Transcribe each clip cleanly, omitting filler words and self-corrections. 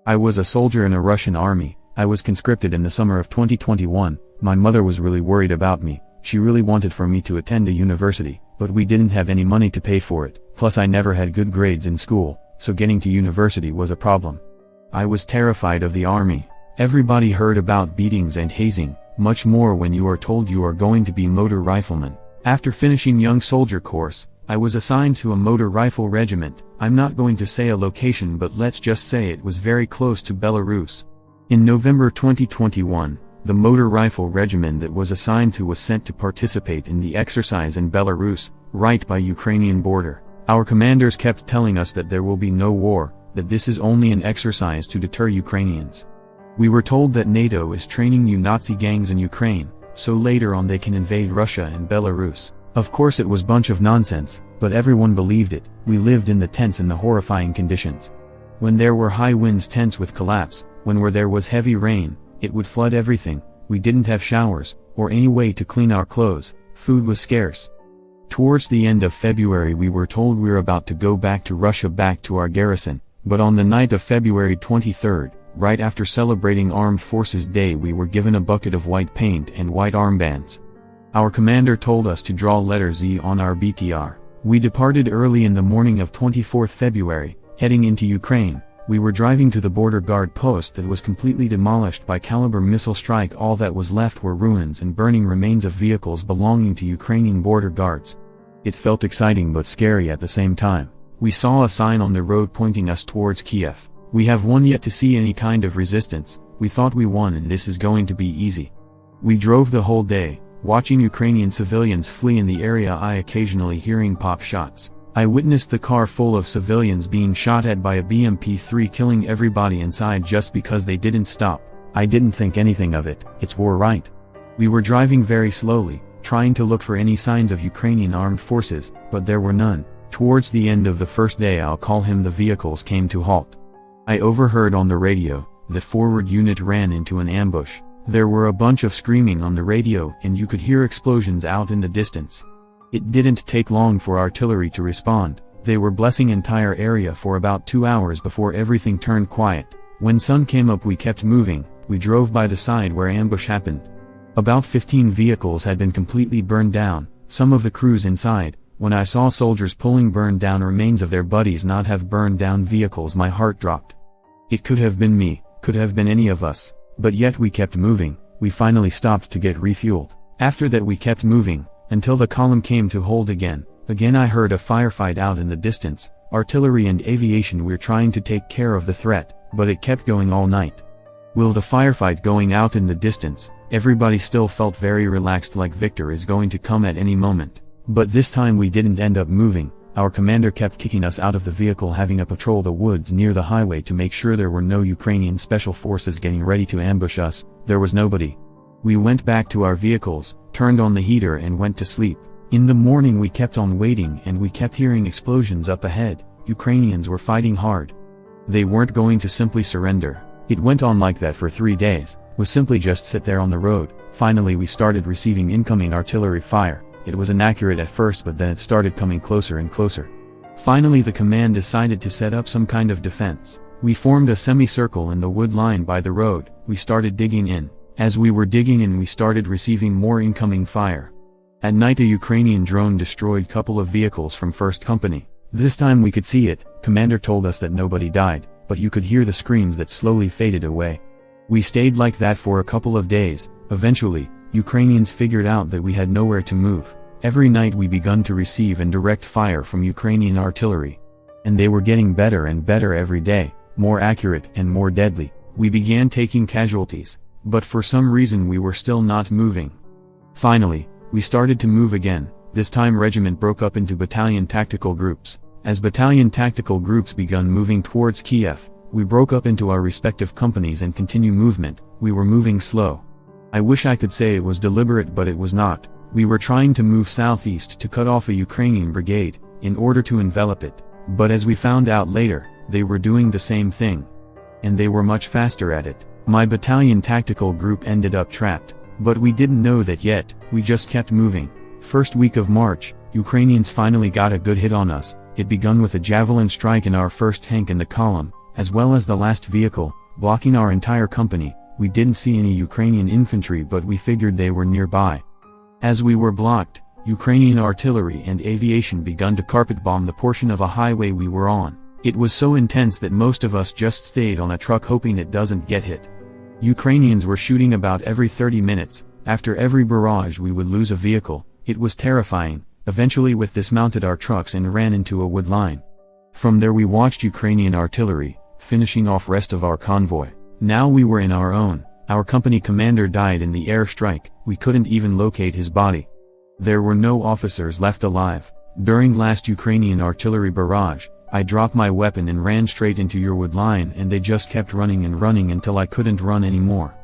I was a soldier in a Russian army. I was conscripted in the summer of 2021. My mother was really worried about me. She really wanted for me to attend a university, but we didn't have any money to pay for it. Plus I never had good grades in school, so getting to university was a problem. I was terrified of the army. Everybody heard about beatings and hazing, much more when you are told you are going to be motor rifleman. After finishing young soldier course, I was assigned to a motor rifle regiment. I'm not going to say a location, but let's just say it was very close to Belarus. In November 2021, the motor rifle regiment that was assigned to was sent to participate in the exercise in Belarus, right by Ukrainian border. Our commanders kept telling us that there will be no war, that this is only an exercise to deter Ukrainians. We were told that NATO is training new Nazi gangs in Ukraine, so later on they can invade Russia and Belarus. Of course it was bunch of nonsense, but everyone believed it. We lived in the tents in the horrifying conditions. When there were high winds, tents would collapse. When there was heavy rain, it would flood everything. We didn't have showers, or any way to clean our clothes. Food was scarce. Towards the end of February we were told we're about to go back to Russia, back to our garrison, but on the night of February 23rd, right after celebrating Armed Forces Day, we were given a bucket of white paint and white armbands. Our commander told us to draw letter Z on our BTR. We departed early in the morning of 24th February, heading into Ukraine. We were driving to the border guard post that was completely demolished by caliber missile strike. All that was left were ruins and burning remains of vehicles belonging to Ukrainian border guards. It felt exciting but scary at the same time. We saw a sign on the road pointing us towards Kiev. We have won yet to see any kind of resistance. We thought we won and this is going to be easy. We drove the whole day, watching Ukrainian civilians flee in the area. I occasionally hearing pop shots. I witnessed the car full of civilians being shot at by a BMP-3, killing everybody inside just because they didn't stop. I didn't think anything of it. It's war, right? We were driving very slowly, trying to look for any signs of Ukrainian armed forces, but there were none. Towards the end of the first day, I'll call him, the vehicles came to halt. I overheard on the radio, the forward unit ran into an ambush. There were a bunch of screaming on the radio and you could hear explosions out in the distance. It didn't take long for artillery to respond. They were blessing entire area for about 2 hours before everything turned quiet. When sun came up we kept moving. We drove by the side where ambush happened. About 15 vehicles had been completely burned down, some of the crews inside. When I saw soldiers pulling burned down remains of their buddies not have burned down vehicles, my heart dropped. It could have been me, could have been any of us, but yet we kept moving. We finally stopped to get refueled. After that we kept moving, until the column came to hold again. Again I heard a firefight out in the distance. Artillery and aviation were trying to take care of the threat, but it kept going all night. With the firefight going out in the distance, everybody still felt very relaxed, like Victor is going to come at any moment. But this time we didn't end up moving. Our commander kept kicking us out of the vehicle, having a patrol the woods near the highway to make sure there were no Ukrainian special forces getting ready to ambush us. There was nobody. We went back to our vehicles, turned on the heater and went to sleep. In the morning we kept on waiting and we kept hearing explosions up ahead. Ukrainians were fighting hard. They weren't going to simply surrender. It went on like that for 3 days, was simply just sit there on the road. Finally we started receiving incoming artillery fire. It was inaccurate at first, but then it started coming closer and closer. Finally the command decided to set up some kind of defense. We formed a semicircle in the wood line by the road. We started digging in. As we were digging in we started receiving more incoming fire. At night a Ukrainian drone destroyed couple of vehicles from 1st Company. This time we could see it. Commander told us that nobody died, but you could hear the screams that slowly faded away. We stayed like that for a couple of days. Eventually, Ukrainians figured out that we had nowhere to move. Every night we begun to receive indirect fire from Ukrainian artillery. And they were getting better and better every day, more accurate and more deadly. We began taking casualties. But for some reason we were still not moving. Finally, we started to move again. This time regiment broke up into battalion tactical groups. As battalion tactical groups begun moving towards Kiev, we broke up into our respective companies and continue movement. We were moving slow. I wish I could say it was deliberate, but it was not. We were trying to move southeast to cut off a Ukrainian brigade, in order to envelop it. But as we found out later, they were doing the same thing. And they were much faster at it. My battalion tactical group ended up trapped, but we didn't know that yet. We just kept moving. First week of March, Ukrainians finally got a good hit on us. It begun with a javelin strike in our first tank in the column. as well as the last vehicle, blocking our entire company. We didn't see any Ukrainian infantry, but we figured they were nearby. As we were blocked, Ukrainian artillery and aviation begun to carpet bomb the portion of a highway we were on. It was so intense that most of us just stayed on a truck hoping it doesn't get hit. Ukrainians were shooting about every 30 minutes, after every barrage we would lose a vehicle. It was terrifying. Eventually we dismounted our trucks and ran into a wood line. From there we watched Ukrainian artillery, finishing off rest of our convoy. Now we were in our own. Our company commander died in the airstrike. We couldn't even locate his body. There were no officers left alive. During last Ukrainian artillery barrage, I dropped my weapon and ran straight into your wood line, and they just kept running and running until I couldn't run anymore.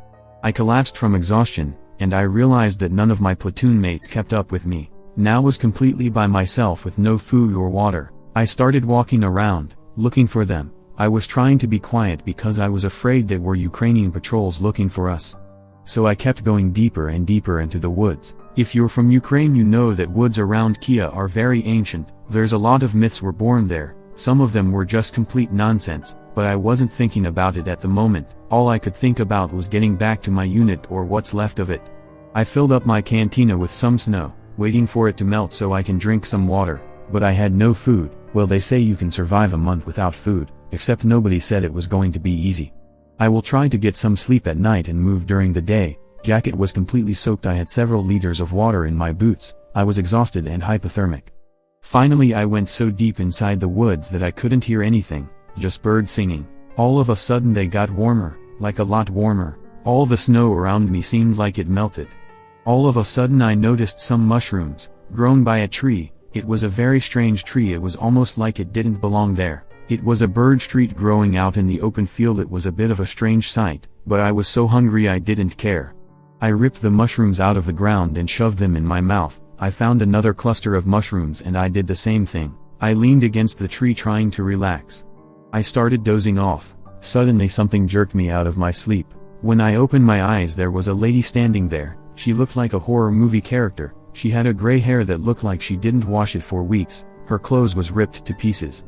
I collapsed from exhaustion, and I realized that none of my platoon mates kept up with me. Now was completely by myself with no food or water. I started walking around, looking for them. I was trying to be quiet because I was afraid there were Ukrainian patrols looking for us. So I kept going deeper and deeper into the woods. If you're from Ukraine, you know that woods around Kiev are very ancient. There's a lot of myths were born there. Some of them were just complete nonsense, but I wasn't thinking about it at the moment. All I could think about was getting back to my unit or what's left of it. I filled up my cantina with some snow, waiting for it to melt so I can drink some water, but I had no food. Well, they say you can survive a month without food, except nobody said it was going to be easy. I will try to get some sleep at night and move during the day. Jacket was completely soaked. I had several liters of water in my boots. I was exhausted and hypothermic. Finally I went so deep inside the woods that I couldn't hear anything, just birds singing. All of a sudden they got warmer, like a lot warmer. All the snow around me seemed like it melted. All of a sudden I noticed some mushrooms, grown by a tree. It was a very strange tree. It was almost like it didn't belong there. It was a bird street growing out in the open field. It was a bit of a strange sight, but I was so hungry I didn't care. I ripped the mushrooms out of the ground and shoved them in my mouth. I found another cluster of mushrooms and I did the same thing. I leaned against the tree trying to relax. I started dozing off. Suddenly something jerked me out of my sleep. When I opened my eyes, there was a lady standing there. She looked like a horror movie character. She had a gray hair that looked like she didn't wash it for weeks. Her clothes was ripped to pieces.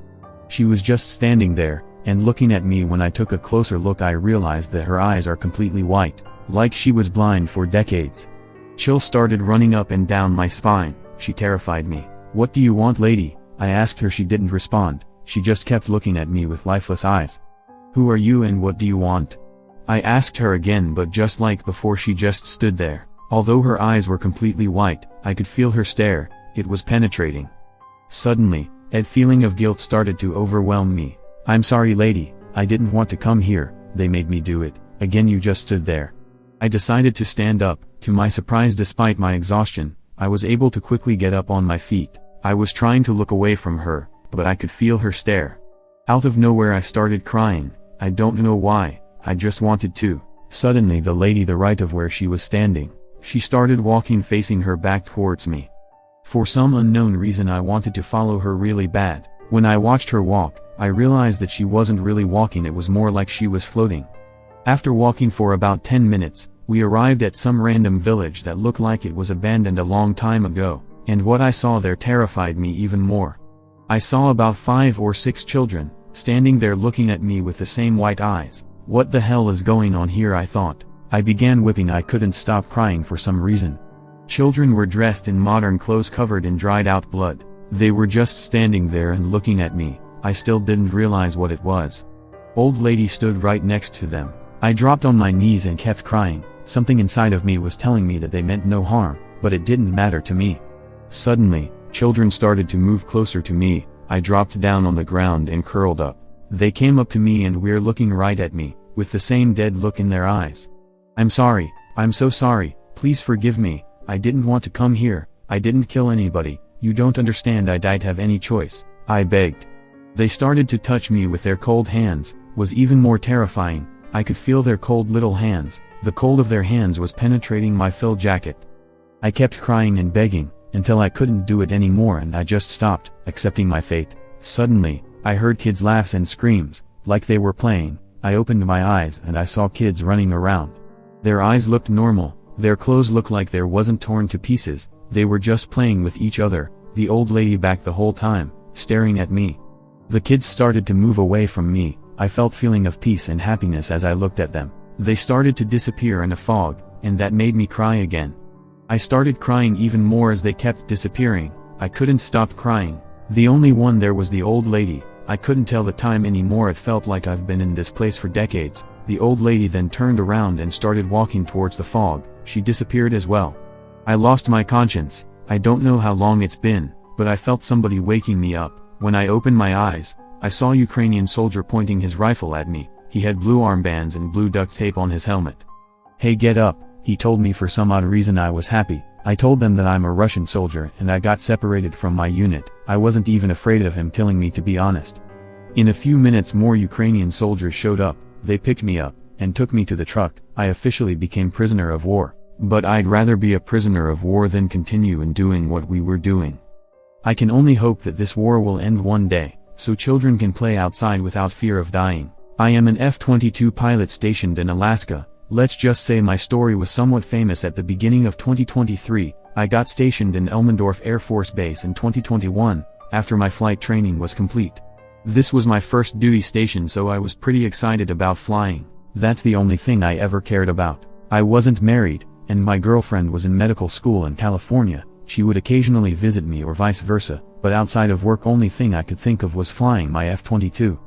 She was just standing there, and looking at me. When I took a closer look, I realized that her eyes are completely white, like she was blind for decades. Chills started running up and down my spine. She terrified me. "What do you want, lady?" I asked her. She didn't respond. She just kept looking at me with lifeless eyes. "Who are you and what do you want?" I asked her again, but just like before, she just stood there. Although her eyes were completely white, I could feel her stare. It was penetrating. Suddenly, a feeling of guilt started to overwhelm me. "I'm sorry, lady. I didn't want to come here. They made me do it. Again, you just stood there." I decided to stand up. To my surprise, despite my exhaustion, I was able to quickly get up on my feet. I was trying to look away from her, but I could feel her stare. Out of nowhere I started crying. I don't know why, I just wanted to. Suddenly the lady to the right of where she was standing, she started walking facing her back towards me. For some unknown reason I wanted to follow her really bad. When I watched her walk, I realized that she wasn't really walking, it was more like she was floating. After walking for about 10 minutes, we arrived at some random village that looked like it was abandoned a long time ago, and what I saw there terrified me even more. I saw about 5 or 6 children, standing there looking at me with the same white eyes. What the hell is going on here, I thought. I began weeping. I couldn't stop crying for some reason. Children were dressed in modern clothes covered in dried out blood. They were just standing there and looking at me. I still didn't realize what it was. Old lady stood right next to them. I dropped on my knees and kept crying. Something inside of me was telling me that they meant no harm, but it didn't matter to me. Suddenly, children started to move closer to me. I dropped down on the ground and curled up. They came up to me and were looking right at me, with the same dead look in their eyes. "I'm sorry, I'm so sorry, please forgive me, I didn't want to come here, I didn't kill anybody, you don't understand, I didn't have any choice," I begged. They started to touch me with their cold hands, was even more terrifying. I could feel their cold little hands. The cold of their hands was penetrating my full jacket. I kept crying and begging, until I couldn't do it anymore and I just stopped, accepting my fate. Suddenly, I heard kids' laughs and screams, like they were playing. I opened my eyes and I saw kids running around. Their eyes looked normal, their clothes looked like they wasn't torn to pieces, they were just playing with each other. The old lady back the whole time, staring at me. The kids started to move away from me, I felt feeling of peace and happiness as I looked at them. They started to disappear in a fog, and that made me cry again. I started crying even more as they kept disappearing. I couldn't stop crying. The only one there was the old lady. I couldn't tell the time anymore. It felt like I've been in this place for decades. The old lady then turned around and started walking towards the fog. She disappeared as well. I lost my conscience. I don't know how long it's been, but I felt somebody waking me up. When I opened my eyes, I saw a Ukrainian soldier pointing his rifle at me. He had blue armbands and blue duct tape on his helmet. "Hey, get up," he told me. For some odd reason I was happy. I told them that I'm a Russian soldier and I got separated from my unit. I wasn't even afraid of him killing me, to be honest. In a few minutes more Ukrainian soldiers showed up. They picked me up and took me to the truck. I officially became prisoner of war. But I'd rather be a prisoner of war than continue in doing what we were doing. I can only hope that this war will end one day, so children can play outside without fear of dying. I am an F-22 pilot stationed in Alaska. Let's just say my story was somewhat famous at the beginning of 2023. I got stationed in Elmendorf Air Force Base in 2021, after my flight training was complete. This was my first duty station, so I was pretty excited about flying. That's the only thing I ever cared about. I wasn't married, and my girlfriend was in medical school in California. She would occasionally visit me or vice versa, but outside of work only thing I could think of was flying my F-22.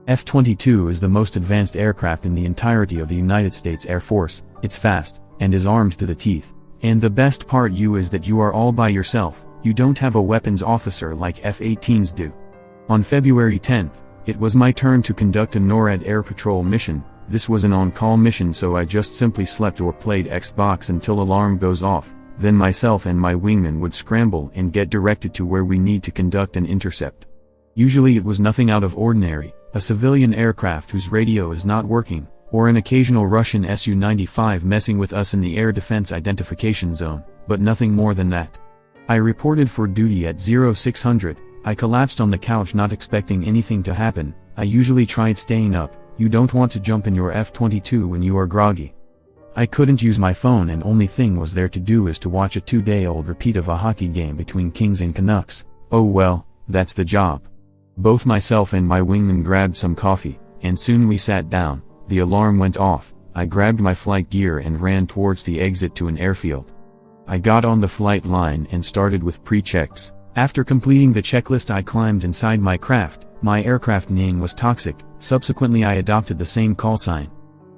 F-22 is the most advanced aircraft in the entirety of the United States Air Force. It's fast, and is armed to the teeth. And the best part is that you are all by yourself. You don't have a weapons officer like F-18s do. On February 10th, it was my turn to conduct a NORAD air patrol mission. This was an on-call mission, so I just simply slept or played Xbox until alarm goes off. Then myself and my wingman would scramble and get directed to where we need to conduct an intercept. Usually it was nothing out of ordinary, a civilian aircraft whose radio is not working, or an occasional Russian Su-95 messing with us in the air defense identification zone, but nothing more than that. I reported for duty at 0600. I collapsed on the couch not expecting anything to happen. I usually tried staying up. You don't want to jump in your F-22 when you are groggy. I couldn't use my phone, and only thing was there to do is to watch a 2-day-old repeat of a hockey game between Kings and Canucks. Oh well, that's the job. Both myself and my wingman grabbed some coffee, and soon we sat down. The alarm went off. I grabbed my flight gear and ran towards the exit to an airfield. I got on the flight line and started with pre-checks. After completing the checklist, I climbed inside my craft. My aircraft name was Toxic. Subsequently I adopted the same call sign.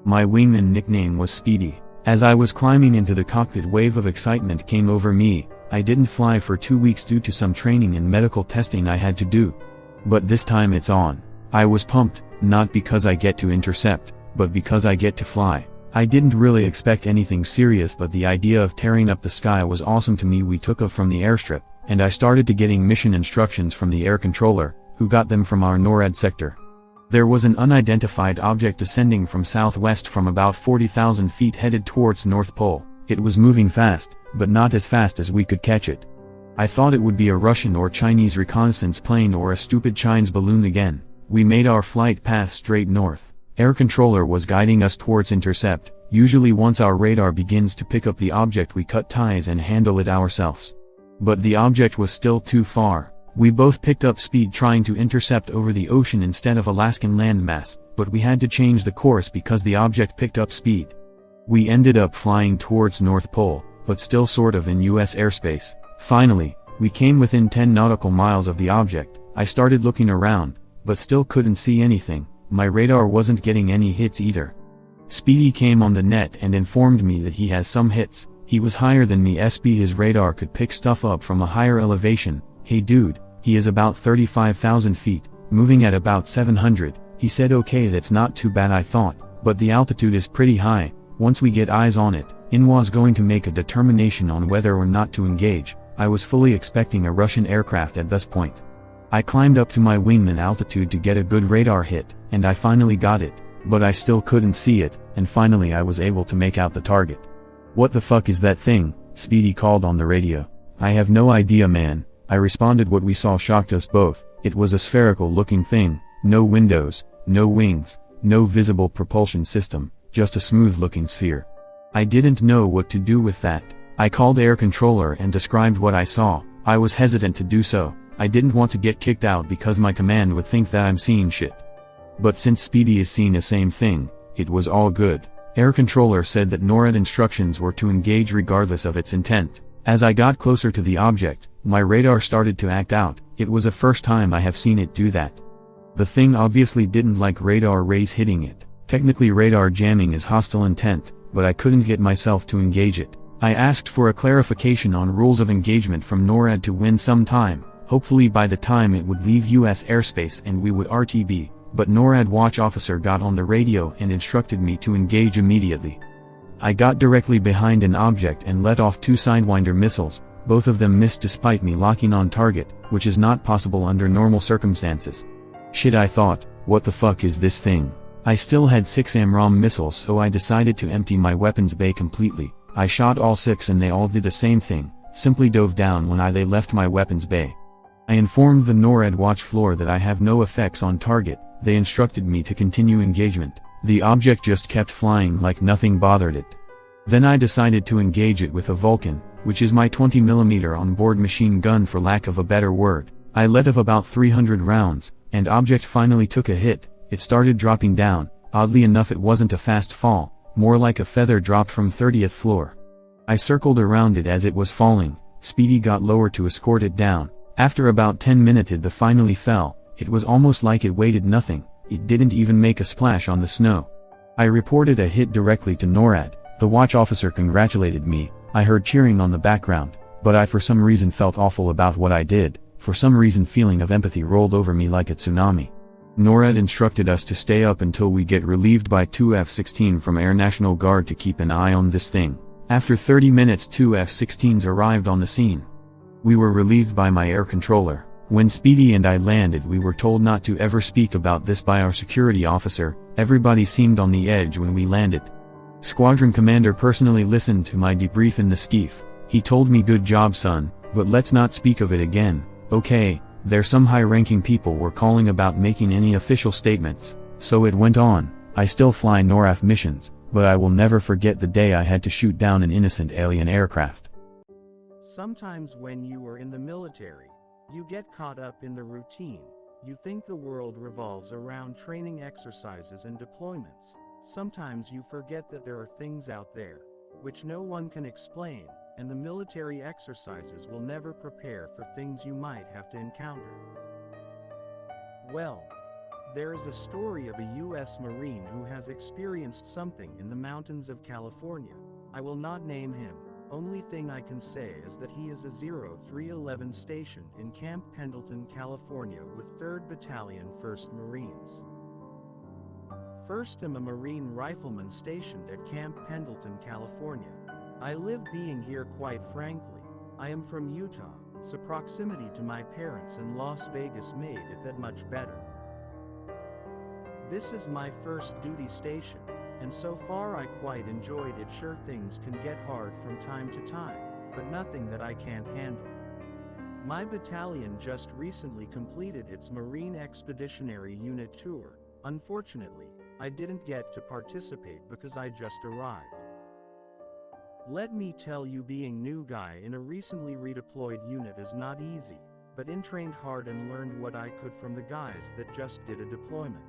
My wingman nickname was Speedy. As I was climbing into the cockpit, a wave of excitement came over me. I didn't fly for 2 weeks due to some training and medical testing I had to do. But this time it's on. I was pumped, not because I get to intercept, but because I get to fly. I didn't really expect anything serious, but the idea of tearing up the sky was awesome to me. We took off from the airstrip, and I started to getting mission instructions from the air controller, who got them from our NORAD sector. There was an unidentified object descending from southwest from about 40,000 feet headed towards North Pole. It was moving fast, but not as fast as we could catch it. I thought it would be a Russian or Chinese reconnaissance plane or a stupid Chinese balloon again. We made our flight path straight north. Air controller was guiding us towards intercept. Usually once our radar begins to pick up the object, we cut ties and handle it ourselves. But the object was still too far. We both picked up speed trying to intercept over the ocean instead of Alaskan landmass, but we had to change the course because the object picked up speed. We ended up flying towards North Pole, but still sort of in US airspace. Finally, we came within 10 nautical miles of the object. I started looking around, but still couldn't see anything. My radar wasn't getting any hits either. Speedy came on the net and informed me that he has some hits. He was higher than me. His radar could pick stuff up from a higher elevation. Hey dude, he is about 35,000 feet, moving at about 700. He said okay, that's not too bad, I thought, but the altitude is pretty high. Once we get eyes on it, INWA's going to make a determination on whether or not to engage. I was fully expecting a Russian aircraft at this point. I climbed up to my wingman altitude to get a good radar hit, and I finally got it, but I still couldn't see it, and finally I was able to make out the target. "What the fuck is that thing?" Speedy called on the radio. "I have no idea, man," I responded. What we saw shocked us both. It was a spherical looking thing, no windows, no wings, no visible propulsion system, just a smooth looking sphere. I didn't know what to do with that. I called air controller and described what I saw. I was hesitant to do so. I didn't want to get kicked out because my command would think that I'm seeing shit. But since Speedy is seeing the same thing, it was all good. Air controller said that NORAD instructions were to engage regardless of its intent. As I got closer to the object, my radar started to act out. It was the first time I have seen it do that. The thing obviously didn't like radar rays hitting it. Technically radar jamming is hostile intent, but I couldn't get myself to engage it. I asked for a clarification on rules of engagement from NORAD to win some time, hopefully by the time it would leave US airspace and we would RTB, but NORAD watch officer got on the radio and instructed me to engage immediately. I got directly behind an object and let off 2 Sidewinder missiles. Both of them missed despite me locking on target, which is not possible under normal circumstances. Shit, I thought, what the fuck is this thing? I still had 6 AMRAAM missiles, so I decided to empty my weapons bay completely. I shot all 6 and they all did the same thing, simply dove down when they left my weapons bay. I informed the NORAD watch floor that I have no effects on target. They instructed me to continue engagement. The object just kept flying like nothing bothered it. Then I decided to engage it with a Vulcan, which is my 20mm onboard machine gun for lack of a better word. I let off about 300 rounds, and object finally took a hit. It started dropping down. Oddly enough, it wasn't a fast fall, more like a feather dropped from 30th floor. I circled around it as it was falling. Speedy got lower to escort it down. After about 10 minutes it finally fell. It was almost like it weighted nothing. It didn't even make a splash on the snow. I reported a hit directly to NORAD. The watch officer congratulated me. I heard cheering on the background, but I for some reason felt awful about what I did. For some reason feeling of empathy rolled over me like a tsunami. NORAD instructed us to stay up until we get relieved by 2 F-16 from Air National Guard to keep an eye on this thing. After 30 minutes 2 F-16s arrived on the scene. We were relieved by my air controller. When Speedy and I landed, we were told not to ever speak about this by our security officer. Everybody seemed on the edge when we landed. Squadron commander personally listened to my debrief in the skiff. He told me, good job son, but let's not speak of it again, okay? There some high-ranking people were calling about making any official statements, so it went on. I still fly NORAF missions, but I will never forget the day I had to shoot down an innocent alien aircraft. Sometimes when you are in the military, you get caught up in the routine. You think the world revolves around training exercises and deployments. Sometimes you forget that there are things out there, which no one can explain, and the military exercises will never prepare for things you might have to encounter. Well, there is a story of a U.S. Marine who has experienced something in the mountains of California. I will not name him. Only thing I can say is that he is a 0311 stationed in Camp Pendleton, California with 3rd Battalion 1st Marines. First, I'm a Marine rifleman stationed at Camp Pendleton, California. I live being here quite frankly. I am from Utah, so proximity to my parents in Las Vegas made it that much better. This is my first duty station, and so far I quite enjoyed it. Sure, things can get hard from time to time, but nothing that I can't handle. My battalion just recently completed its Marine Expeditionary Unit tour. Unfortunately, I didn't get to participate because I just arrived. Let me tell you, being new guy in a recently redeployed unit is not easy, but I trained hard and learned what I could from the guys that just did a deployment.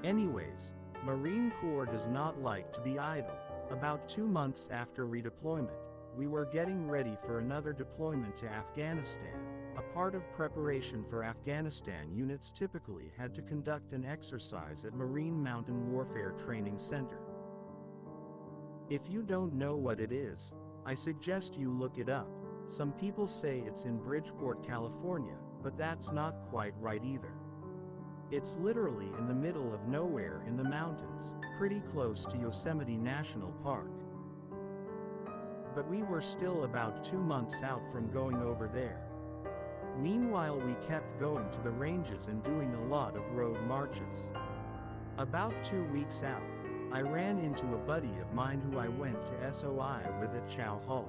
Anyways, Marine Corps does not like to be idle. About 2 months after redeployment, we were getting ready for another deployment to Afghanistan. A part of preparation for Afghanistan, units typically had to conduct an exercise at Marine Mountain Warfare Training Center. If you don't know what it is, I suggest you look it up. Some people say it's in Bridgeport, California, but that's not quite right either. It's literally in the middle of nowhere in the mountains, pretty close to Yosemite National Park. But we were still about 2 months out from going over there. Meanwhile, we kept going to the ranges and doing a lot of road marches. About 2 weeks out, I ran into a buddy of mine who I went to SOI with at Chow Hall.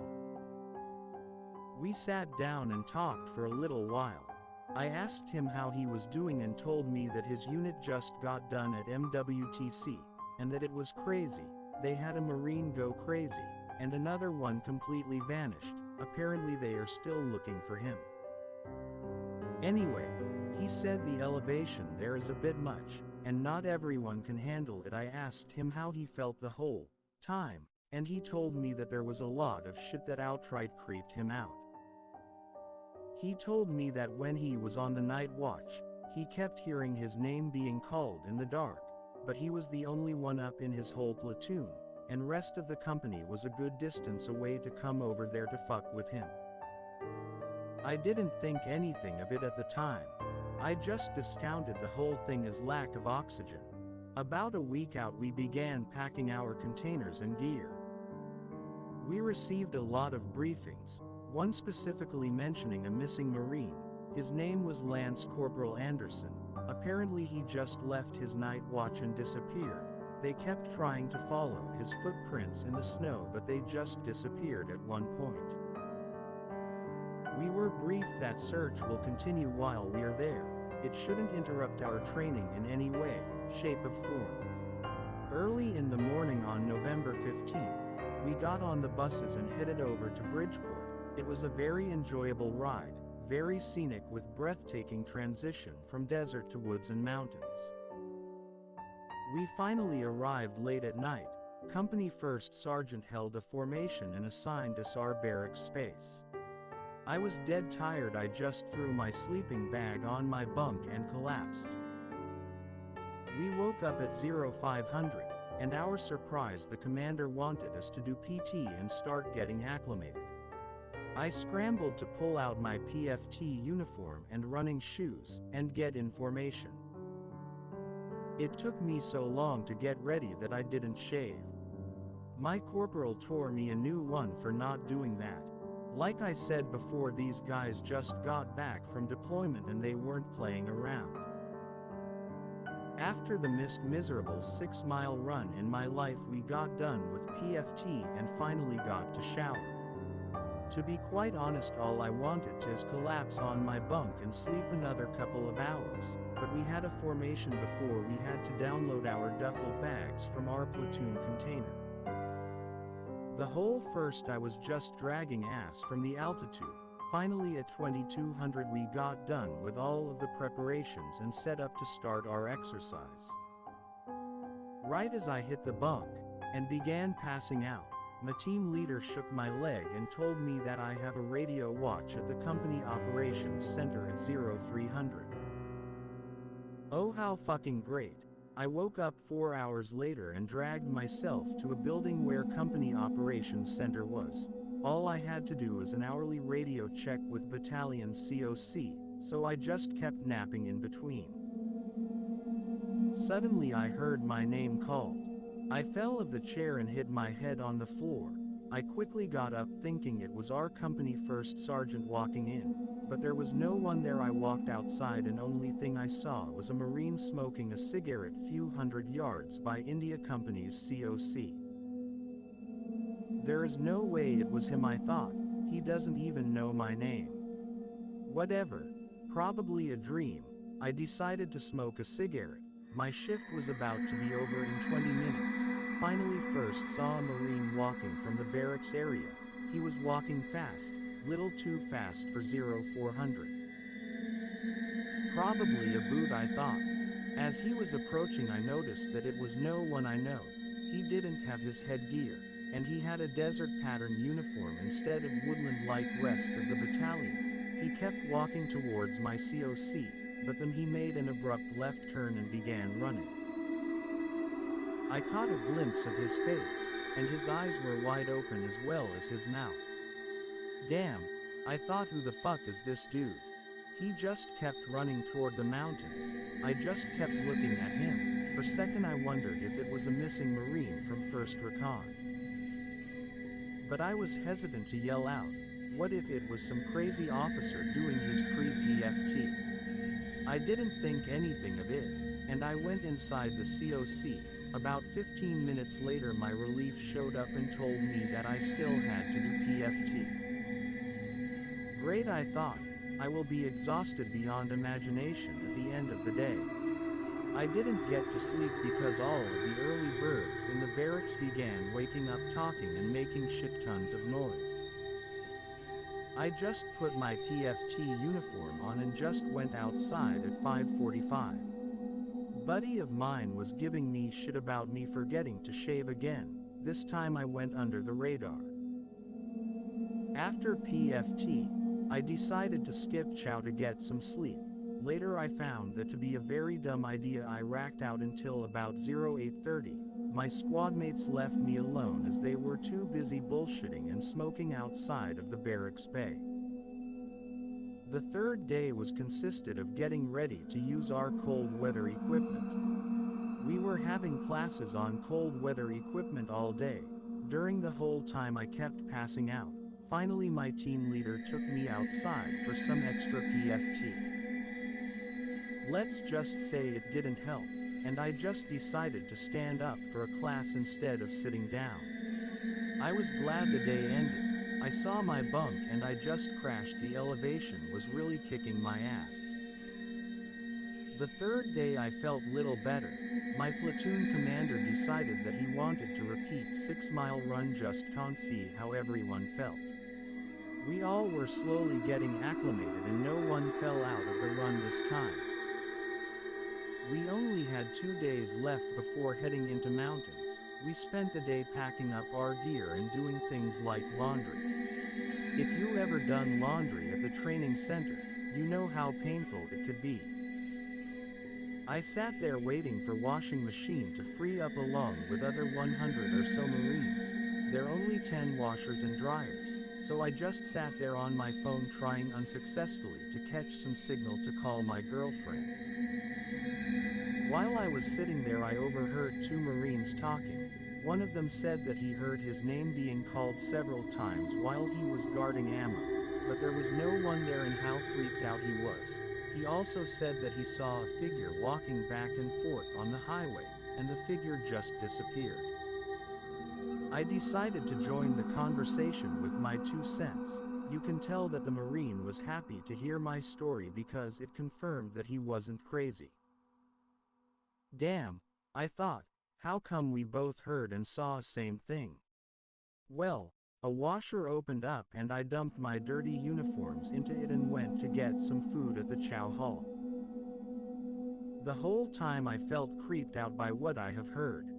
We sat down and talked for a little while. I asked him how he was doing and told me that his unit just got done at MWTC, and that it was crazy. They had a Marine go crazy, and another one completely vanished. Apparently they are still looking for him. Anyway, He said the elevation there is a bit much, and not everyone can handle it. I asked him how he felt the whole time, and he told me that there was a lot of shit that outright creeped him out. He told me that when he was on the night watch, he kept hearing his name being called in the dark, but he was the only one up in his whole platoon, and rest of the company was a good distance away to come over there to fuck with him. I didn't think anything of it at the time. I just discounted the whole thing as lack of oxygen. About a week out we began packing our containers and gear. We received a lot of briefings, one specifically mentioning a missing Marine. His name was Lance Corporal Anderson. Apparently he just left his night watch and disappeared. They kept trying to follow his footprints in the snow, but they just disappeared at one point. We were briefed that search will continue while we are there. It shouldn't interrupt our training in any way, shape or form. Early in the morning on November 15th, we got on the buses and headed over to Bridgeport. It was a very enjoyable ride, very scenic with breathtaking transition from desert to woods and mountains. We finally arrived late at night. Company First Sergeant held a formation and assigned us our barracks space. I was dead tired. I just threw my sleeping bag on my bunk and collapsed. We woke up at 0500, and our surprise, the commander wanted us to do PT and start getting acclimated. I scrambled to pull out my PFT uniform and running shoes and get in formation. It took me so long to get ready that I didn't shave. My corporal tore me a new one for not doing that. Like I said before, these guys just got back from deployment and they weren't playing around. After the miserable 6-mile run in my life, we got done with PFT and finally got to shower. To be quite honest, all I wanted to is collapse on my bunk and sleep another couple of hours, but we had a formation before we had to download our duffel bags from our platoon container. The whole first I was just dragging ass from the altitude. Finally at 2200 we got done with all of the preparations and set up to start our exercise. Right as I hit the bunk and began passing out, my team leader shook my leg and told me that I have a radio watch at the company operations center at 0300. Oh, how fucking great. I woke up 4 hours later and dragged myself to a building where company operations center was. All I had to do was an hourly radio check with battalion COC, so I just kept napping in between. Suddenly I heard my name called. I fell off the chair and hit my head on the floor. I quickly got up thinking it was our company first sergeant walking in, but there was no one there. I walked outside and only thing I saw was a Marine smoking a cigarette few hundred yards by India Company's COC. There is no way it was him, I thought. He doesn't even know my name. Whatever. Probably a dream. I decided to smoke a cigarette. My shift was about to be over in 20 minutes. Finally first saw a Marine walking from the barracks area. He was walking fast, little too fast for 0400. Probably a boot, I thought. As he was approaching I noticed that it was no one I know. He didn't have his headgear, and he had a desert pattern uniform instead of woodland-like rest of the battalion. He kept walking towards my COC, but then he made an abrupt left turn and began running. I caught a glimpse of his face, and his eyes were wide open as well as his mouth. Damn, I thought, who the fuck is this dude? He just kept running toward the mountains. I just kept looking at him. For a second I wondered if it was a missing Marine from 1st Recon. But I was hesitant to yell out. What if it was some crazy officer doing his pre-PFT? I didn't think anything of it, and I went inside the COC. About 15 minutes later my relief showed up and told me that I still had to do PFT. Great, I thought. I will be exhausted beyond imagination at the end of the day. I didn't get to sleep because all of the early birds in the barracks began waking up talking and making shit tons of noise. I just put my PFT uniform on and just went outside at 5:45. Buddy of mine was giving me shit about me forgetting to shave again. This time I went under the radar. After PFT, I decided to skip chow to get some sleep. Later I found that to be a very dumb idea. I racked out until about 08:30. My squadmates left me alone as they were too busy bullshitting and smoking outside of the barracks bay. The third day was consisted of getting ready to use our cold weather equipment. We were having classes on cold weather equipment all day. During the whole time I kept passing out. Finally my team leader took me outside for some extra PFT. Let's just say it didn't help, and I just decided to stand up for a class instead of sitting down. I was glad the day ended. I saw my bunk and I just crashed. The elevation was really kicking my ass. The third day I felt little better. My platoon commander decided that he wanted to repeat 6-mile run just to see how everyone felt. We all were slowly getting acclimated and no one fell out of the run this time. We only had 2 days left before heading into mountains. We spent the day packing up our gear and doing things like laundry. If you ever done laundry at the training center, you know how painful it could be. I sat there waiting for washing machine to free up along with other 100 or so Marines. There are only 10 washers and dryers, so I just sat there on my phone trying unsuccessfully to catch some signal to call my girlfriend. While I was sitting there I overheard 2 Marines talking. One of them said that he heard his name being called several times while he was guarding ammo, but there was no one there and how freaked out he was. He also said that he saw a figure walking back and forth on the highway, and the figure just disappeared. I decided to join the conversation with my 2 cents. You can tell that the Marine was happy to hear my story because it confirmed that he wasn't crazy. Damn, I thought, how come we both heard and saw the same thing? Well, a washer opened up and I dumped my dirty uniforms into it and went to get some food at the chow hall. The whole time I felt creeped out by what I have heard.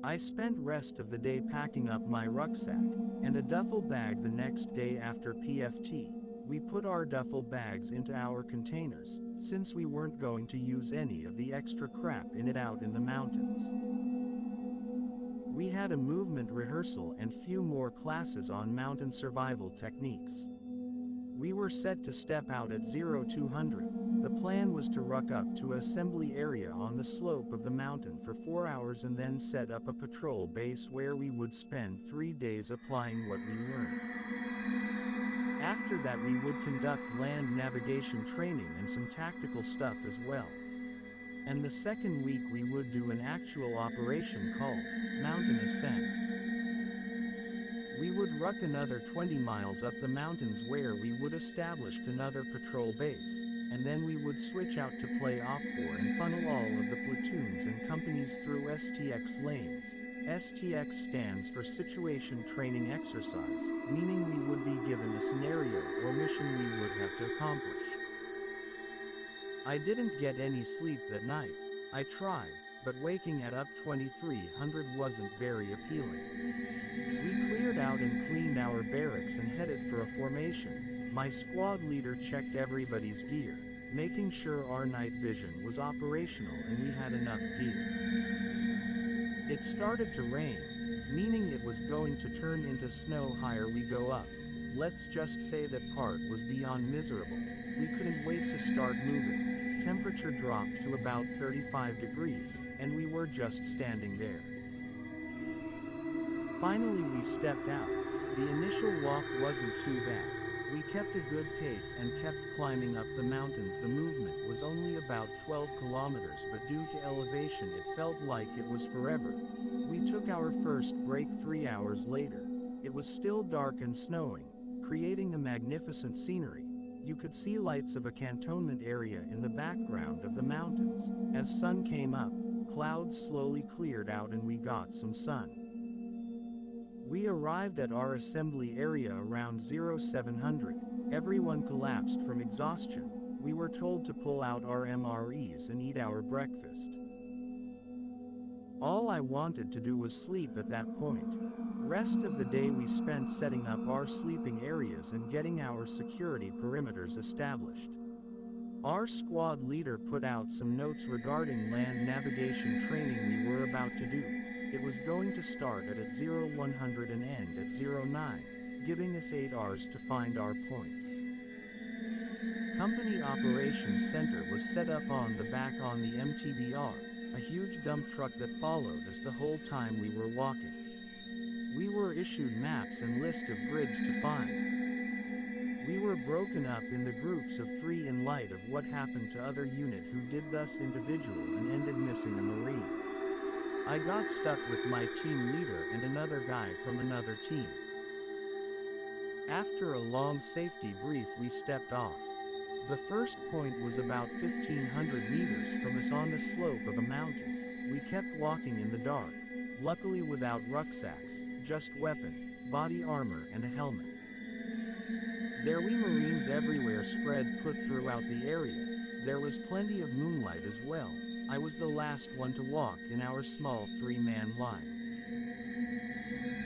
I spent rest of the day packing up my rucksack and a duffel bag. The next day after PFT, we put our duffel bags into our containers, since we weren't going to use any of the extra crap in it out in the mountains. We had a movement rehearsal and few more classes on mountain survival techniques. We were set to step out at 0200. The plan was to ruck up to an assembly area on the slope of the mountain for 4 hours and then set up a patrol base where we would spend 3 days applying what we learned. After that we would conduct land navigation training and some tactical stuff as well. And the second week we would do an actual operation called Mountain Ascent. We would ruck another 20 miles up the mountains where we would establish another patrol base, and then we would switch out to play OPFOR and funnel all of the platoons and companies through STX lanes. STX stands for Situation Training Exercise, meaning we would be given a scenario or mission we would have to accomplish. I didn't get any sleep that night. I tried, but waking at up 2300 wasn't very appealing. We cleared out and cleaned our barracks and headed for a formation. My squad leader checked everybody's gear, making sure our night vision was operational and we had enough gear. It started to rain, meaning it was going to turn into snow higher we go up. Let's just say that part was beyond miserable. We couldn't wait to start moving. Temperature dropped to about 35 degrees, and we were just standing there. Finally we stepped out. The initial walk wasn't too bad. We kept a good pace and kept climbing up the mountains. The movement was only about 12 kilometers, but due to elevation it felt like it was forever. We took our first break 3 hours later. It was still dark and snowing, creating a magnificent scenery. You could see lights of a cantonment area in the background of the mountains. As sun came up, clouds slowly cleared out and we got some sun. We arrived at our assembly area around 0700. Everyone collapsed from exhaustion. We were told to pull out our MREs and eat our breakfast. All I wanted to do was sleep at that point. Rest of the day we spent setting up our sleeping areas and getting our security perimeters established. Our squad leader put out some notes regarding land navigation training we were about to do. It was going to start at 0100 and end at 09, giving us 8 hours to find our points. Company Operations Center was set up on the back on the MTBR, a huge dump truck that followed us the whole time we were walking. We were issued maps and list of grids to find. We were broken up in the groups of 3 in light of what happened to other unit who did thus individual and ended missing a Marine. I got stuck with my team leader and another guy from another team. After a long safety brief we stepped off. The first point was about 1500 meters from us on the slope of a mountain. We kept walking in the dark, luckily without rucksacks, just weapon, body armor and a helmet. There were Marines everywhere spread put throughout the area. There was plenty of moonlight as well. I was the last one to walk in our small 3-man line.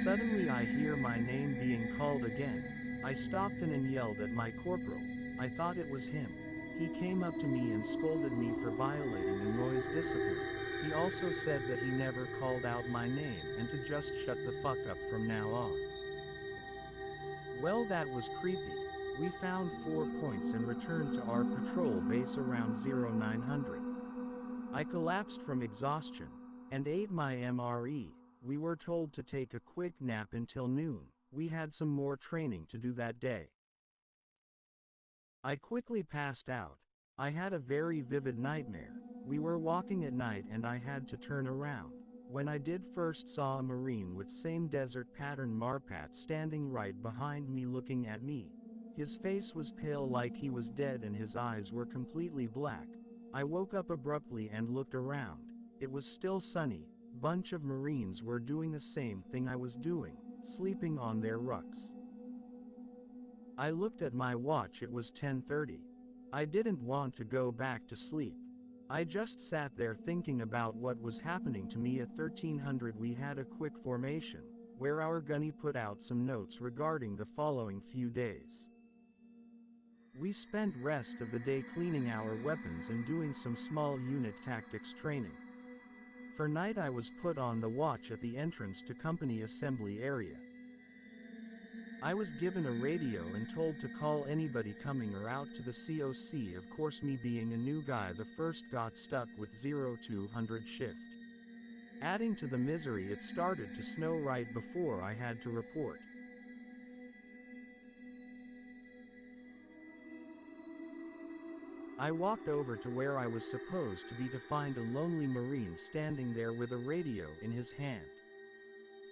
Suddenly I hear my name being called again. I stopped and yelled at my corporal. I thought it was him. He came up to me and scolded me for violating the noise discipline. He also said that he never called out my name and to just shut the fuck up from now on. Well, that was creepy. We found 4 points and returned to our patrol base around 0900. I collapsed from exhaustion and ate my MRE. We were told to take a quick nap until noon. We had some more training to do that day. I quickly passed out. I had a very vivid nightmare. We were walking at night and I had to turn around. When I did, first saw a Marine with same desert pattern marpat standing right behind me looking at me. His face was pale like he was dead and his eyes were completely black. I woke up abruptly and looked around. It was still sunny. Bunch of Marines were doing the same thing I was doing, sleeping on their rucks. I looked at my watch, it was 10:30. I didn't want to go back to sleep. I just sat there thinking about what was happening to me. At 1300 we had a quick formation, where our gunny put out some notes regarding the following few days. We spent rest of the day cleaning our weapons and doing some small unit tactics training. For night I was put on the watch at the entrance to company assembly area. I was given a radio and told to call anybody coming or out to the COC. Of course, me being a new guy, the first got stuck with 0200 shift. Adding to the misery, it started to snow right before I had to report. I walked over to where I was supposed to be to find a lonely Marine standing there with a radio in his hand.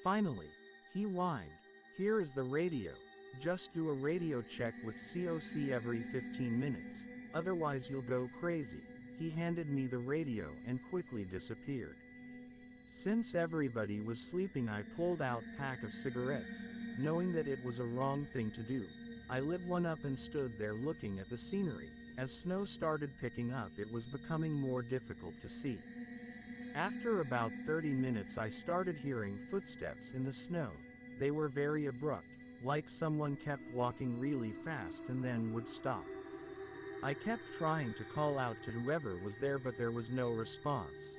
Finally, he whined, "Here is the radio. Just do a radio check with COC every 15 minutes, otherwise you'll go crazy." He handed me the radio and quickly disappeared. Since everybody was sleeping, I pulled out a pack of cigarettes, knowing that it was a wrong thing to do. I lit one up and stood there looking at the scenery. As snow started picking up, it was becoming more difficult to see. After about 30 minutes I started hearing footsteps in the snow. They were very abrupt, like someone kept walking really fast and then would stop. I kept trying to call out to whoever was there, but there was no response.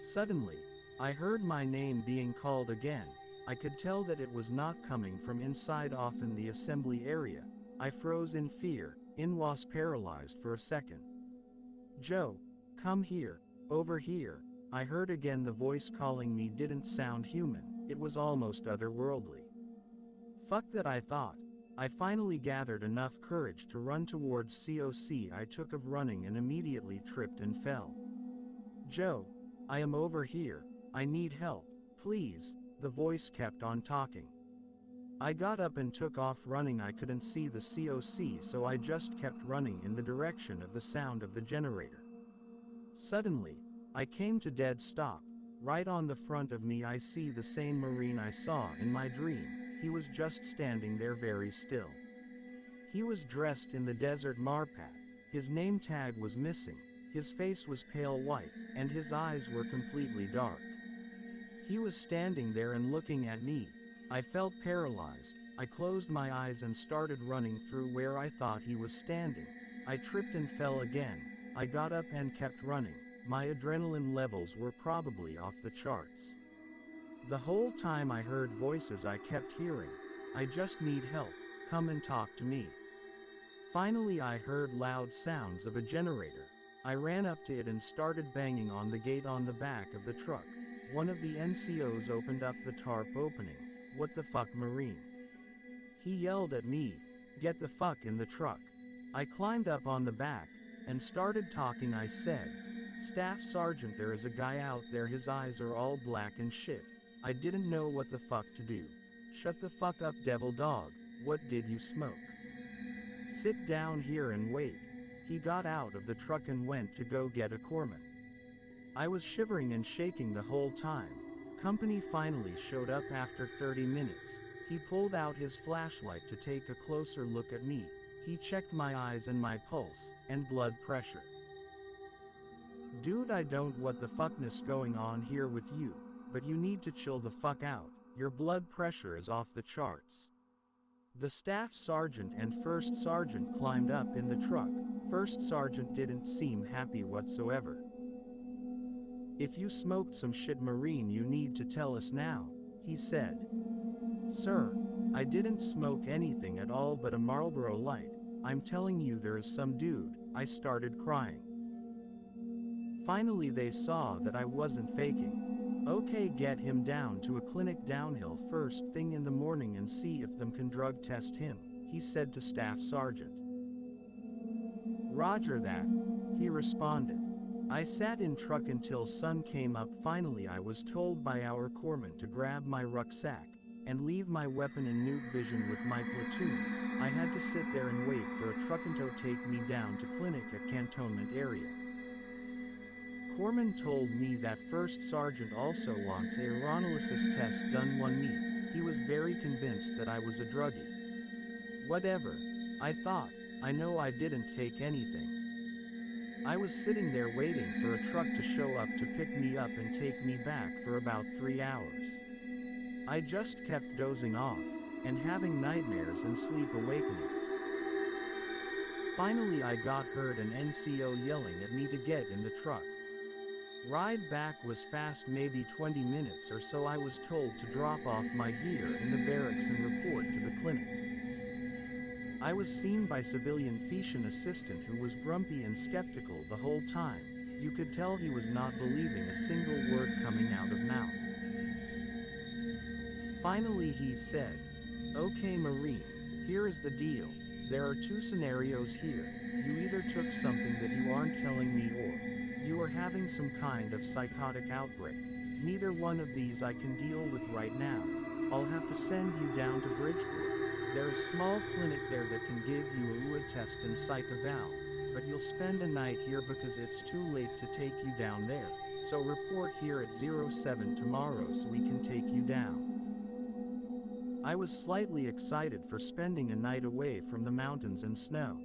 Suddenly, I heard my name being called again. I could tell that it was not coming from inside off in the assembly area. I froze in fear, was paralyzed for a second. "Joe, come here, over here." I heard again. The voice calling me didn't sound human, it was almost otherworldly. Fuck that, I thought. I finally gathered enough courage to run towards COC. I took off running and immediately tripped and fell. "Joe, I am over here, I need help, please," the voice kept on talking. I got up and took off running. I couldn't see the COC, so I just kept running in the direction of the sound of the generator. Suddenly, I came to dead stop. Right on the front of me I see the same Marine I saw in my dream. He was just standing there very still. He was dressed in the desert marpat. His name tag was missing. His face was pale white, and his eyes were completely dark. He was standing there and looking at me. I felt paralyzed. I closed my eyes and started running through where I thought he was standing. I tripped and fell again. I got up and kept running. My adrenaline levels were probably off the charts. The whole time I heard voices I kept hearing. I just need help. Come and talk to me. Finally I heard loud sounds of a generator. I ran up to it and started banging on the gate on the back of the truck. One of the NCOs opened up the tarp opening. "What the fuck, Marine?" He yelled at me. "Get the fuck in the truck." I climbed up on the back and started talking. I said, "Staff Sergeant, there is a guy out there, his eyes are all black and shit. I didn't know what the fuck to do." "Shut the fuck up, devil dog. What did you smoke? Sit down here and wait." He got out of the truck and went to go get a corpsman. I was shivering and shaking the whole time. Company finally showed up after 30 minutes. He pulled out his flashlight to take a closer look at me. He checked my eyes and my pulse and blood pressure. "Dude, I don't what the fuckness going on here with you, but you need to chill the fuck out. Your blood pressure is off the charts." The staff sergeant and first sergeant climbed up in the truck. First sergeant didn't seem happy whatsoever. "If you smoked some shit, Marine, you need to tell us now," he said. "Sir, I didn't smoke anything at all but a Marlboro Light. I'm telling you, there is some dude." I started crying. Finally they saw that I wasn't faking. "Okay, get him down to a clinic downhill first thing in the morning and see if them can drug test him," he said to Staff Sergeant. "Roger that," he responded. I sat in truck until sun came up. Finally I was told by our corpsman to grab my rucksack and leave my weapon in nuke vision with my platoon. I had to sit there and wait for a truck to take me down to clinic at cantonment area. Corpsman told me that first sergeant also wants a urinalysis test done on me. He was very convinced that I was a druggie. Whatever, I thought. I know I didn't take anything. I was sitting there waiting for a truck to show up to pick me up and take me back for about 3 hours. I just kept dozing off and having nightmares and sleep awakenings. Finally I heard an NCO yelling at me to get in the truck. Ride back was fast, maybe 20 minutes or so. I was told to drop off my gear in the barracks and report to the clinic. I was seen by civilian physician assistant who was grumpy and skeptical the whole time. You could tell he was not believing a single word coming out of mouth. Finally he said, "Okay, Marine, here is the deal. There are 2 scenarios here. You either took something that you aren't telling me, or you are having some kind of psychotic outbreak. Neither one of these I can deal with right now. I'll have to send you down to Bridgeport. There is a small clinic there that can give you a UA test and psych eval, but you'll spend a night here because it's too late to take you down there, so report here at 07 tomorrow so we can take you down." I was slightly excited for spending a night away from the mountains and snow.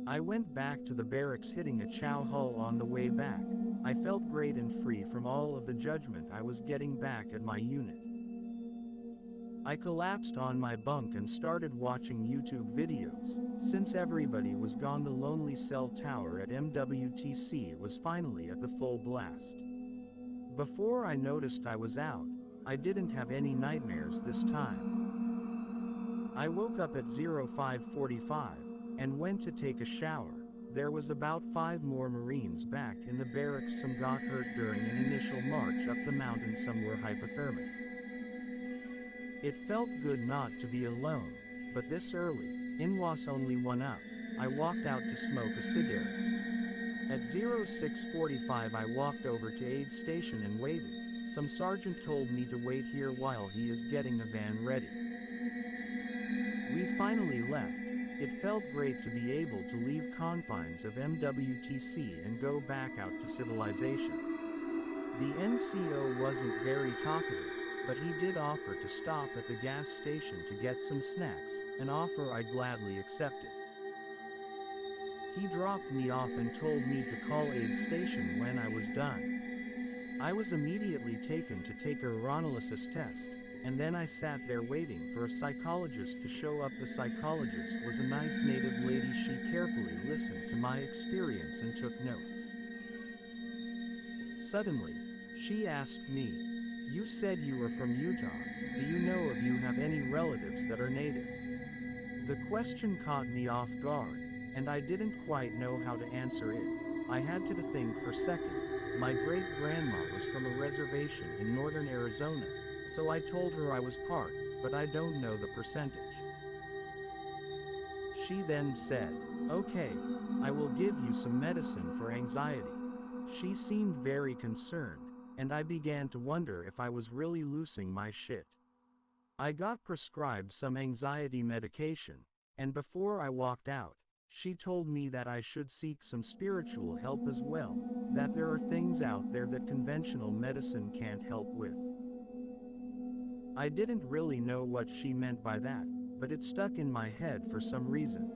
I went back to the barracks, hitting a chow hall on the way back. I felt great and free from all of the judgment I was getting back at my unit. I collapsed on my bunk and started watching YouTube videos. Since everybody was gone, the lonely cell tower at MWTC was finally at the full blast. Before I noticed I was out, I didn't have any nightmares this time. I woke up at 05:45 and went to take a shower. There was about 5 more Marines back in the barracks. Some got hurt during an initial march up the mountain, some were hypothermic. It felt good not to be alone, but this early, in was only one up. I walked out to smoke a cigarette. At 06:45 I walked over to aid station and waited. Some sergeant told me to wait here while he is getting a van ready. We finally left. It felt great to be able to leave confines of MWTC and go back out to civilization. The NCO wasn't very talkative, but he did offer to stop at the gas station to get some snacks, an offer I gladly accepted. He dropped me off and told me to call aid station when I was done. I was immediately taken to take a urinalysis test, and then I sat there waiting for a psychologist to show up. The psychologist was a nice native lady. She carefully listened to my experience and took notes. Suddenly, she asked me, "You said you were from Utah. Do you know if you have any relatives that are native?" The question caught me off guard, and I didn't quite know how to answer it. I had to think for a second. My great-grandma was from a reservation in northern Arizona, so I told her I was part, but I don't know the percentage. She then said, "Okay, I will give you some medicine for anxiety." She seemed very concerned, and I began to wonder if I was really losing my shit. I got prescribed some anxiety medication, and before I walked out, she told me that I should seek some spiritual help as well, that there are things out there that conventional medicine can't help with. I didn't really know what she meant by that, but it stuck in my head for some reason.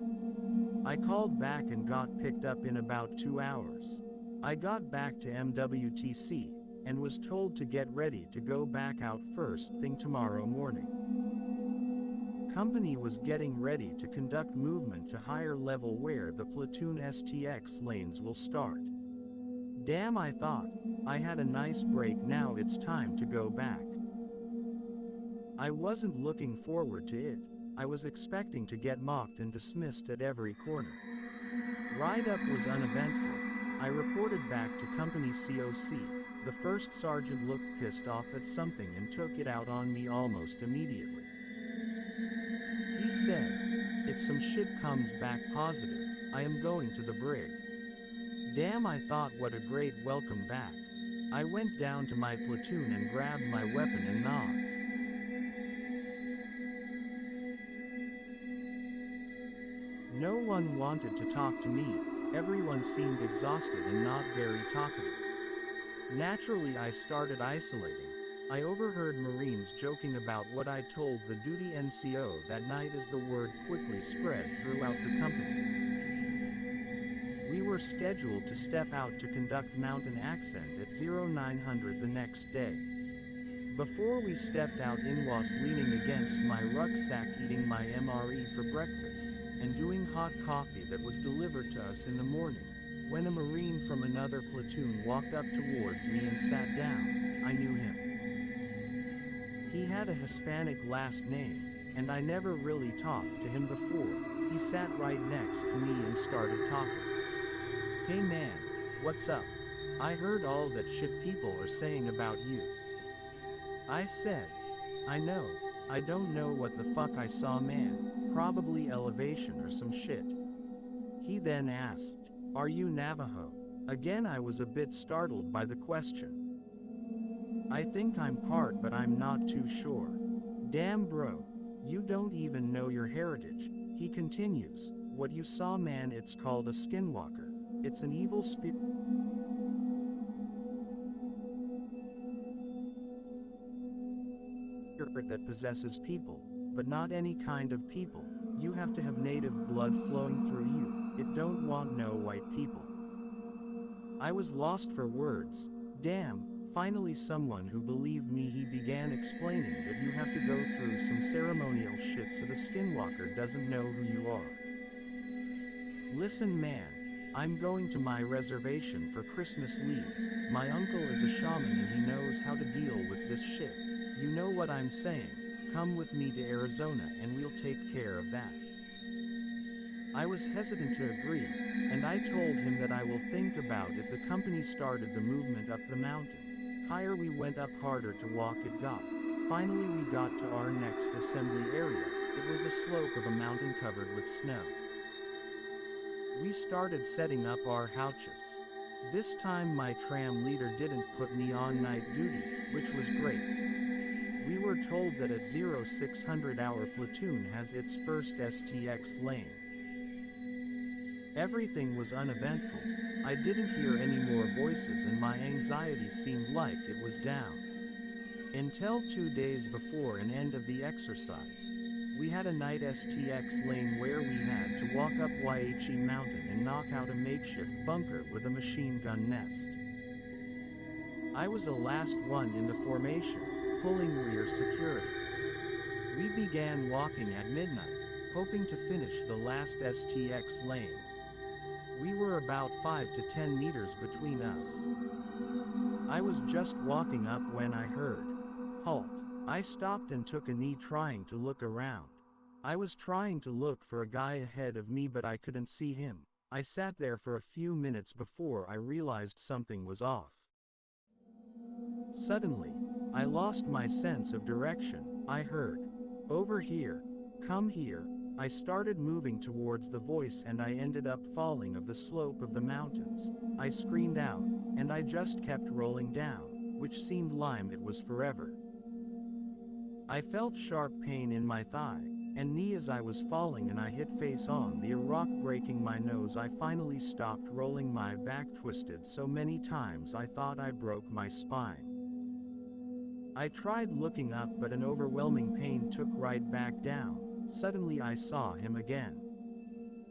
I called back and got picked up in about 2 hours. I got back to MWTC, and was told to get ready to go back out first thing tomorrow morning. Company was getting ready to conduct movement to higher level where the platoon STX lanes will start. Damn, I thought, I had a nice break, now it's time to go back. I wasn't looking forward to it. I was expecting to get mocked and dismissed at every corner. Ride up was uneventful. I reported back to company COC. The first sergeant looked pissed off at something and took it out on me almost immediately. He said, "If some shit comes back positive, I am going to the brig." Damn, I thought, what a great welcome back. I went down to my platoon and grabbed my weapon and nods. No one wanted to talk to me. Everyone seemed exhausted and not very talkative. Naturally, I started isolating. I overheard Marines joking about what I told the duty NCO that night as the word quickly spread throughout the company. We were scheduled to step out to conduct mountain ascent at 0900 the next day. Before we stepped out, in was leaning against my rucksack eating my MRE for breakfast, and doing hot coffee that was delivered to us in the morning, when a Marine from another platoon walked up towards me and sat down. I knew him. He had a Hispanic last name, and I never really talked to him before. He sat right next to me and started talking. "Hey man, what's up? I heard all that shit people are saying about you." I said, "I know, I don't know what the fuck I saw, man, probably elevation or some shit." He then asked, "Are you Navajo?" Again, I was a bit startled by the question. "I think I'm part, but I'm not too sure." "Damn bro, you don't even know your heritage." He continues, "What you saw, man, it's called a skinwalker. It's an evil spirit that possesses people, but not any kind of people. You have to have native blood flowing through you. It don't want no white people." I was lost for words. Damn, finally someone who believed me. He began explaining that you have to go through some ceremonial shit so the skinwalker doesn't know who you are. "Listen man, I'm going to my reservation for Christmas leave. My uncle is a shaman and he knows how to deal with this shit. You know what I'm saying? Come with me to Arizona and we'll take care of that." I was hesitant to agree, and I told him that I will think about it. The company started the movement up the mountain. Higher we went, up harder to walk it got. Finally we got to our next assembly area. It was a slope of a mountain covered with snow. We started setting up our couches. This time my tram leader didn't put me on night duty, which was great. We were told that at 0600 our platoon has its first STX lane. Everything was uneventful. I didn't hear any more voices and my anxiety seemed like it was down. Until 2 days before an end of the exercise. We had a night STX lane where we had to walk up YHE Mountain and knock out a makeshift bunker with a machine gun nest. I was the last one in the formation, pulling rear security. We began walking at midnight, hoping to finish the last STX lane. We were about 5 to 10 meters between us. I was just walking up when I heard, "Halt." I stopped and took a knee trying to look around. I was trying to look for a guy ahead of me but I couldn't see him. I sat there for a few minutes before I realized something was off. Suddenly, I lost my sense of direction. I heard, "Over here, come here." I started moving towards the voice and I ended up falling off the slope of the mountains. I screamed out, and I just kept rolling down, which seemed like it was forever. I felt sharp pain in my thigh and knee as I was falling and I hit face on the rock breaking my nose. I finally stopped rolling, my back twisted so many times I thought I broke my spine. I tried looking up but an overwhelming pain took right back down. Suddenly I saw him again.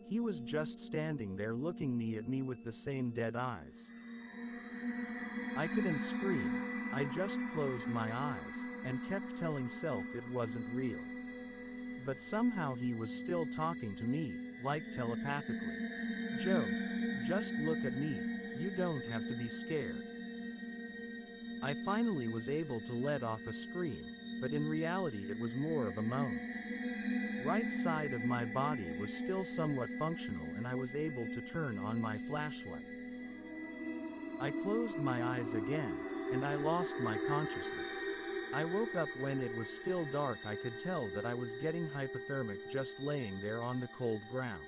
He was just standing there looking at me with the same dead eyes. I couldn't scream. I just closed my eyes and kept telling self it wasn't real. But somehow he was still talking to me, like telepathically. "Joe, just look at me, you don't have to be scared." I finally was able to let off a scream, but in reality it was more of a moan. Right side of my body was still somewhat functional and I was able to turn on my flashlight. I closed my eyes again, and I lost my consciousness. I woke up when it was still dark. I could tell that I was getting hypothermic just laying there on the cold ground.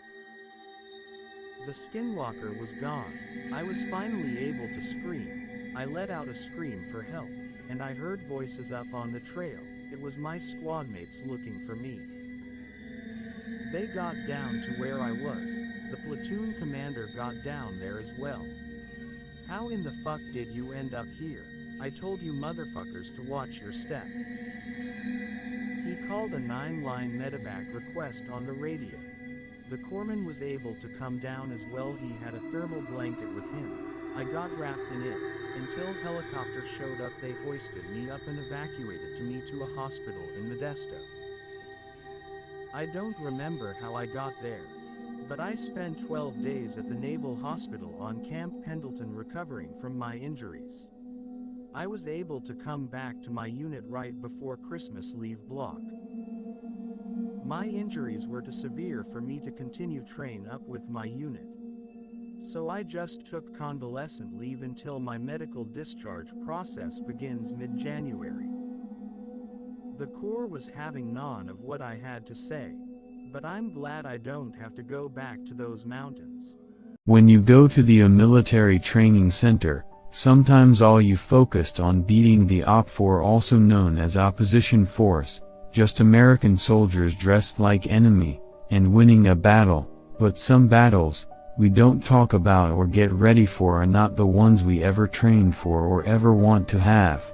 The skinwalker was gone. I was finally able to scream. I let out a scream for help, and I heard voices up on the trail. It was my squad mates looking for me. They got down to where I was. The platoon commander got down there as well. "How in the fuck did you end up here? I told you motherfuckers to watch your step." He called a 9-line medevac request on the radio. The corpsman was able to come down as well. He had a thermal blanket with him. I got wrapped in it until helicopters showed up. They hoisted me up and evacuated me to a hospital in Modesto. I don't remember how I got there, but I spent 12 days at the Naval Hospital on Camp Pendleton recovering from my injuries. I was able to come back to my unit right before Christmas leave block. My injuries were too severe for me to continue train up with my unit. So I just took convalescent leave until my medical discharge process begins mid-January. The Corps was having none of what I had to say, but I'm glad I don't have to go back to those mountains. When you go to the military training center, sometimes all you focused on beating the OPFOR, also known as opposition force, just American soldiers dressed like enemy, and winning a battle. But some battles, we don't talk about or get ready for are not the ones we ever trained for or ever want to have.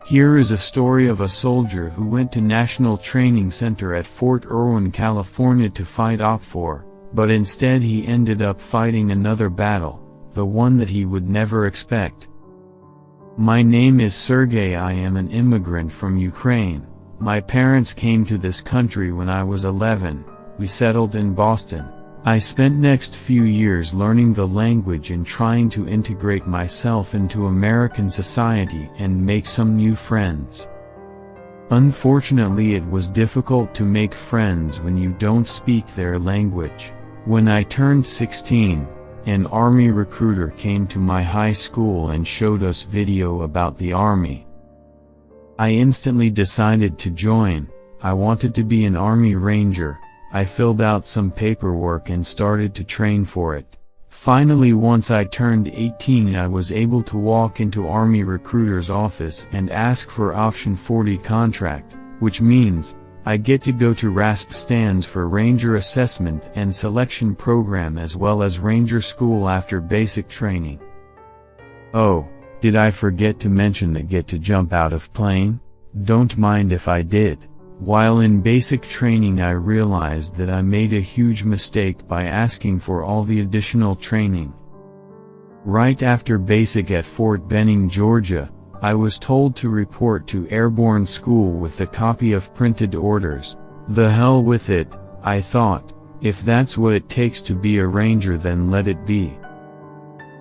Here is a story of a soldier who went to National Training Center at Fort Irwin, California to fight OPFOR, but instead he ended up fighting another battle, the one that he would never expect. "My name is Sergey. I am an immigrant from Ukraine. My parents came to this country when I was 11. We settled in Boston. I spent next few years learning the language and trying to integrate myself into American society and make some new friends. Unfortunately, it was difficult to make friends when you don't speak their language. When I turned 16, an army recruiter came to my high school and showed us video about the army. I instantly decided to join. I wanted to be an army ranger. I filled out some paperwork and started to train for it. Finally, once I turned 18, I was able to walk into Army recruiter's office and ask for option 40 contract, which means I get to go to RASP stands for Ranger Assessment and Selection Program as well as Ranger School after basic training. Oh, did I forget to mention that get to jump out of plane? Don't mind if I did. While in basic training I realized that I made a huge mistake by asking for all the additional training. Right after basic at Fort Benning, Georgia, I was told to report to airborne school with a copy of printed orders. The hell with it, I thought. If that's what it takes to be a ranger, then let it be.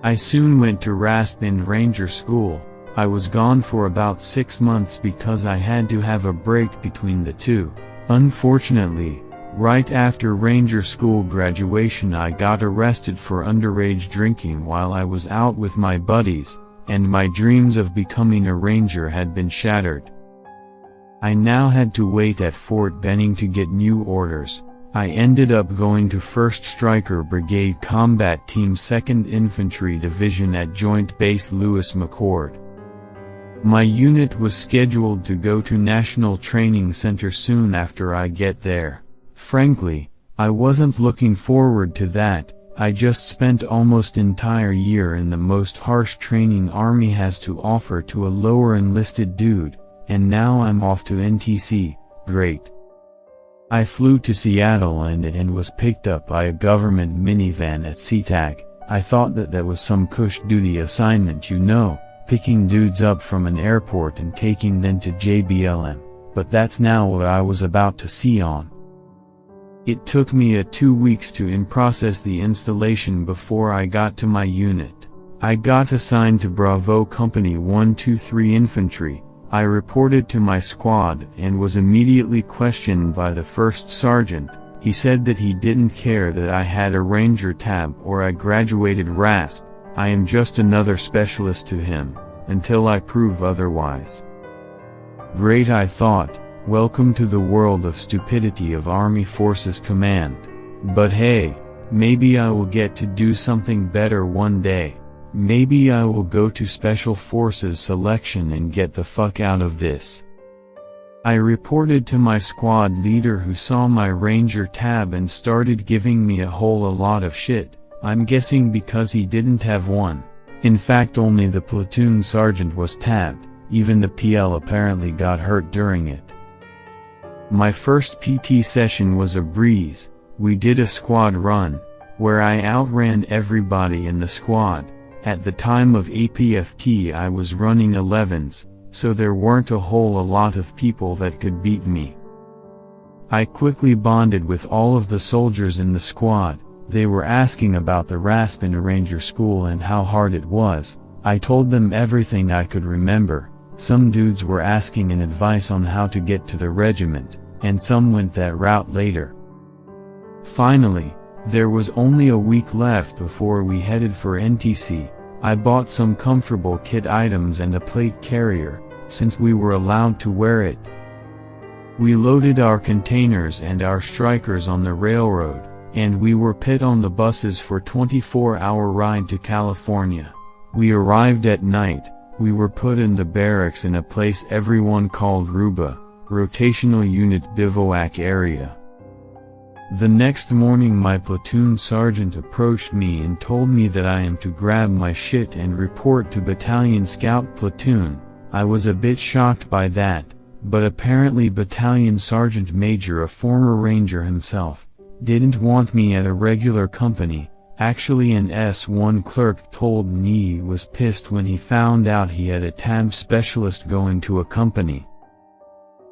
I soon went to RASP and Ranger School. I was gone for about 6 months because I had to have a break between the two. Unfortunately, right after Ranger School graduation I got arrested for underage drinking while I was out with my buddies, and my dreams of becoming a ranger had been shattered. I now had to wait at Fort Benning to get new orders. I ended up going to 1st Stryker Brigade Combat Team 2nd Infantry Division at Joint Base Lewis McChord. My unit was scheduled to go to National Training Center soon after I get there. Frankly, I wasn't looking forward to that. I just spent almost entire year in the most harsh training Army has to offer to a lower enlisted dude, and now I'm off to NTC, great. I flew to Seattle and was picked up by a government minivan at SeaTac. I thought that was some cush duty assignment, you know, picking dudes up from an airport and taking them to JBLM, but that's now what I was about to see on. It took me 2 weeks to in-process the installation before I got to my unit. I got assigned to Bravo Company 123 Infantry. I reported to my squad and was immediately questioned by the first sergeant. He said that he didn't care that I had a Ranger tab or I graduated RASP. I am just another specialist to him, until I prove otherwise. Great, I thought. Welcome to the world of stupidity of Army Forces Command. But hey, maybe I will get to do something better one day. Maybe I will go to Special Forces selection and get the fuck out of this. I reported to my squad leader who saw my Ranger tab and started giving me a whole lot of shit. I'm guessing because he didn't have one. In fact, only the platoon sergeant was tabbed. Even the PL apparently got hurt during it. My first PT session was a breeze. We did a squad run, where I outran everybody in the squad. At the time of APFT I was running 11s, so there weren't a whole lot of people that could beat me. I quickly bonded with all of the soldiers in the squad. They were asking about the RASP and Ranger School and how hard it was. I told them everything I could remember. Some dudes were asking an advice on how to get to the regiment, and some went that route later. Finally, there was only a week left before we headed for NTC. I bought some comfortable kit items and a plate carrier, since we were allowed to wear it. We loaded our containers and our strikers on the railroad, and we were put on the buses for 24-hour ride to California. We arrived at night. We were put in the barracks in a place everyone called Ruba, Rotational Unit Bivouac Area. The next morning my platoon sergeant approached me and told me that I am to grab my shit and report to Battalion Scout Platoon. I was a bit shocked by that, but apparently Battalion Sergeant Major, a former Ranger himself, didn't want me at a regular company. Actually, an S1 clerk told me he was pissed when he found out he had a tab specialist going to a company.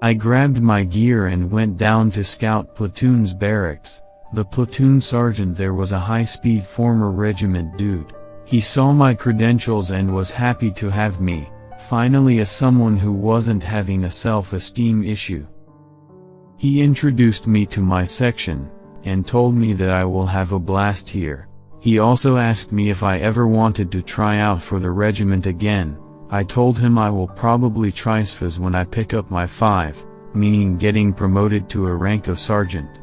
I grabbed my gear and went down to Scout Platoon's barracks. The platoon sergeant there was a high-speed former regiment dude. He saw my credentials and was happy to have me, finally, as someone who wasn't having a self-esteem issue. He introduced me to my section, and told me that I will have a blast here. He also asked me if I ever wanted to try out for the regiment again. I told him I will probably try SFAS when I pick up my 5, meaning getting promoted to a rank of sergeant.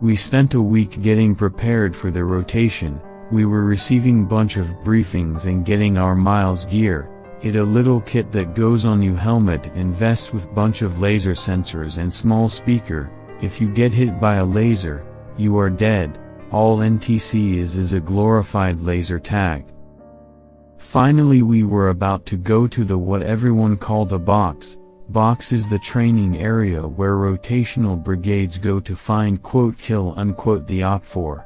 We spent a week getting prepared for the rotation. We were receiving bunch of briefings and getting our miles gear, It a little kit that goes on you helmet and vest with bunch of laser sensors and small speaker. If you get hit by a laser, you are dead. All NTC is a glorified laser tag. Finally we were about to go to the what everyone called a box. Box is the training area where rotational brigades go to find "kill" the OPFOR.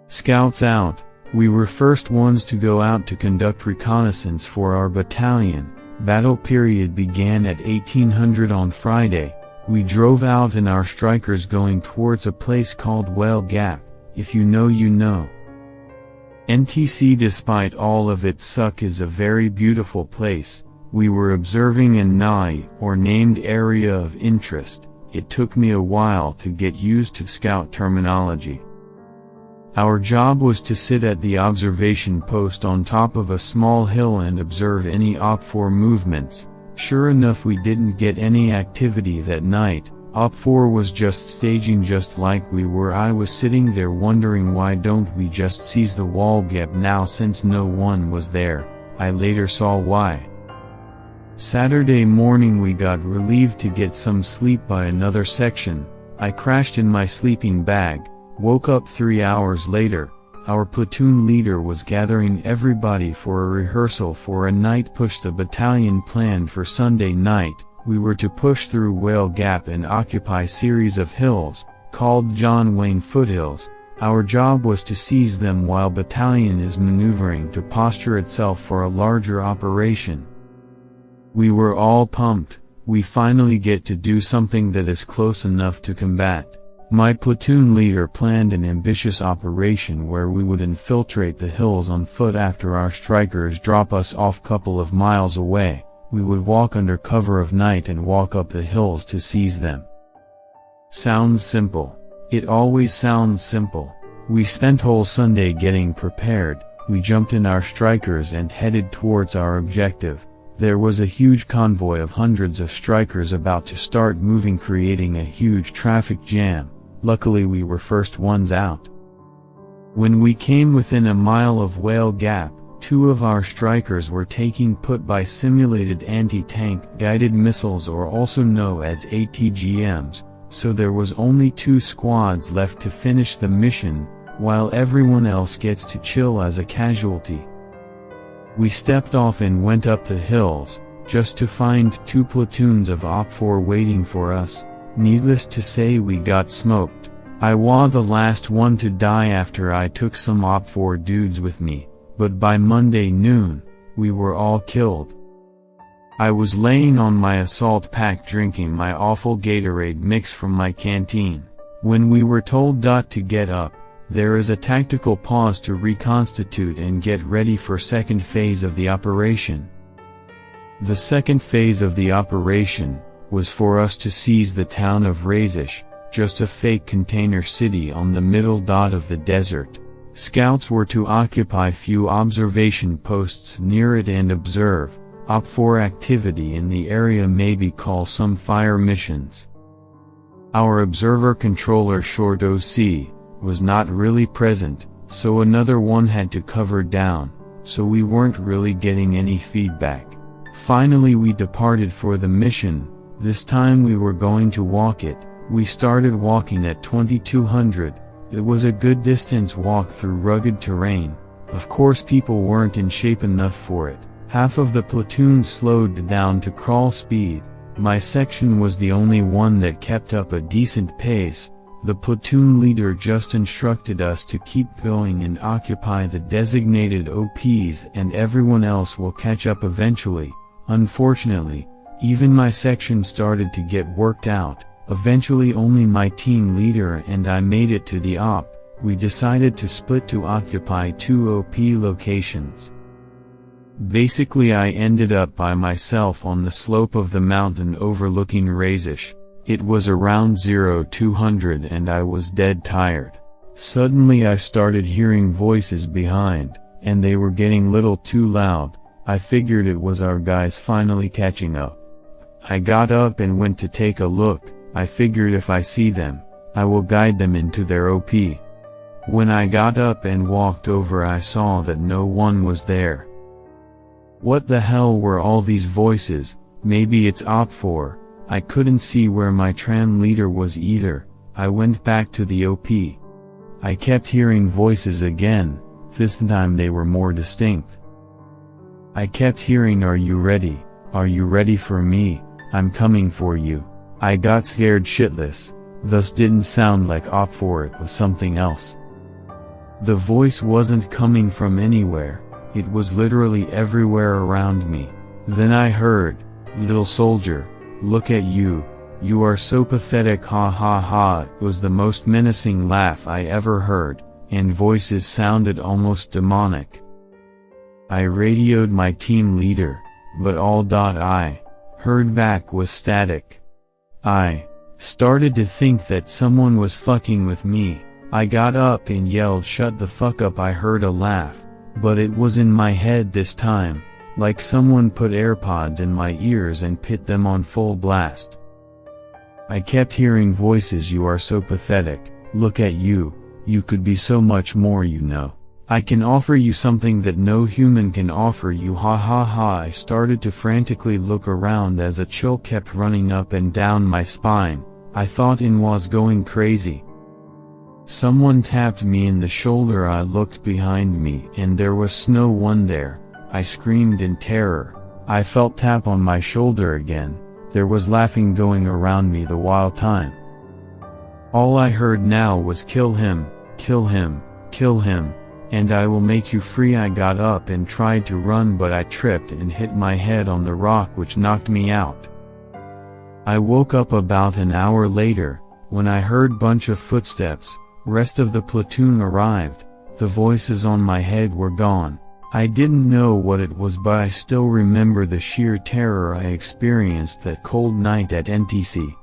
Scouts out. We were first ones to go out to conduct reconnaissance for our battalion. Battle period began at 1800 on Friday. We drove out in our strikers going towards a place called Whale Gap. If you know you know. NTC despite all of its suck is a very beautiful place. We were observing an NAI, or named area of interest. It took me a while to get used to scout terminology. Our job was to sit at the observation post on top of a small hill and observe any OPFOR movements. Sure enough, we didn't get any activity that night. OPFOR was just staging just like we were. I was sitting there wondering why don't we just seize the wall gap now since no one was there. I later saw why. Saturday morning we got relieved to get some sleep by another section. I crashed in my sleeping bag. Woke up 3 hours later. Our platoon leader was gathering everybody for a rehearsal for a night push the battalion planned for Sunday night. We were to push through Whale Gap and occupy series of hills, called John Wayne Foothills. Our job was to seize them while battalion is maneuvering to posture itself for a larger operation. We were all pumped. We finally get to do something that is close enough to combat. My platoon leader planned an ambitious operation where we would infiltrate the hills on foot after our strikers drop us off couple of miles away. We would walk under cover of night and walk up the hills to seize them. Sounds simple. It always sounds simple. We spent whole Sunday getting prepared. We jumped in our strikers and headed towards our objective. There was a huge convoy of hundreds of strikers about to start moving, creating a huge traffic jam. Luckily we were first ones out. When we came within a mile of Whale Gap, 2 of our strikers were taking put by simulated anti-tank guided missiles, or also known as ATGMs, so there was only 2 squads left to finish the mission, while everyone else gets to chill as a casualty. We stepped off and went up the hills, just to find 2 platoons of OPFOR waiting for us. Needless to say we got smoked. I was the last one to die after I took some OPFOR dudes with me, but by Monday noon, we were all killed. I was laying on my assault pack drinking my awful Gatorade mix from my canteen. When we were told to get up, there is a tactical pause to reconstitute and get ready for second phase of the operation. The second phase of the operation was for us to seize the town of Razish, just a fake container city on the middle of the desert. Scouts were to occupy few observation posts near it and observe OPFOR activity in the area, maybe call some fire missions. Our observer controller short OC was not really present, so another one had to cover down, so we weren't really getting any feedback. Finally we departed for the mission. This time we were going to walk it. We started walking at 2200. It was a good distance walk through rugged terrain. Of course people weren't in shape enough for it. Half of the platoon slowed down to crawl speed. My section was the only one that kept up a decent pace. The platoon leader just instructed us to keep going and occupy the designated OPs, and everyone else will catch up eventually. Unfortunately, even my section started to get worked out. Eventually only my team leader and I made it to the op. We decided to split to occupy 2 OP locations. Basically I ended up by myself on the slope of the mountain overlooking Razish. It was around 0200 and I was dead tired. Suddenly I started hearing voices behind, and they were getting little too loud. I figured it was our guys finally catching up. I got up and went to take a look. I figured if I see them, I will guide them into their OP. When I got up and walked over I saw that no one was there. What the hell were all these voices? Maybe it's OP4. I couldn't see where my tram leader was either. I went back to the OP. I kept hearing voices again, this time they were more distinct. I kept hearing, "Are you ready? Are you ready for me? I'm coming for you." I got scared shitless. Thus didn't sound like OP4, it was something else. The voice wasn't coming from anywhere, it was literally everywhere around me. Then I heard, "Little soldier, look at you, you are so pathetic, ha ha ha." It was the most menacing laugh I ever heard, and voices sounded almost demonic. I radioed my team leader, but all I heard back was static. I started to think that someone was fucking with me. I got up and yelled, "Shut the fuck up." I heard a laugh, but it was in my head this time, like someone put AirPods in my ears and put them on full blast. I kept hearing voices, "You are so pathetic, look at you, you could be so much more, you know. I can offer you something that no human can offer you, ha ha ha." I started to frantically look around as a chill kept running up and down my spine. I thought I was going crazy. Someone tapped me in the shoulder. I looked behind me and there was no one there. I screamed in terror. I felt tap on my shoulder again. There was laughing going around me the while time. All I heard now was, "Kill him, kill him, kill him, and I will make you free." I got up and tried to run, but I tripped and hit my head on the rock, which knocked me out. I woke up about an hour later, when I heard bunch of footsteps. Rest of the platoon arrived. The voices on my head were gone. I didn't know what it was, but I still remember the sheer terror I experienced that cold night at NTC.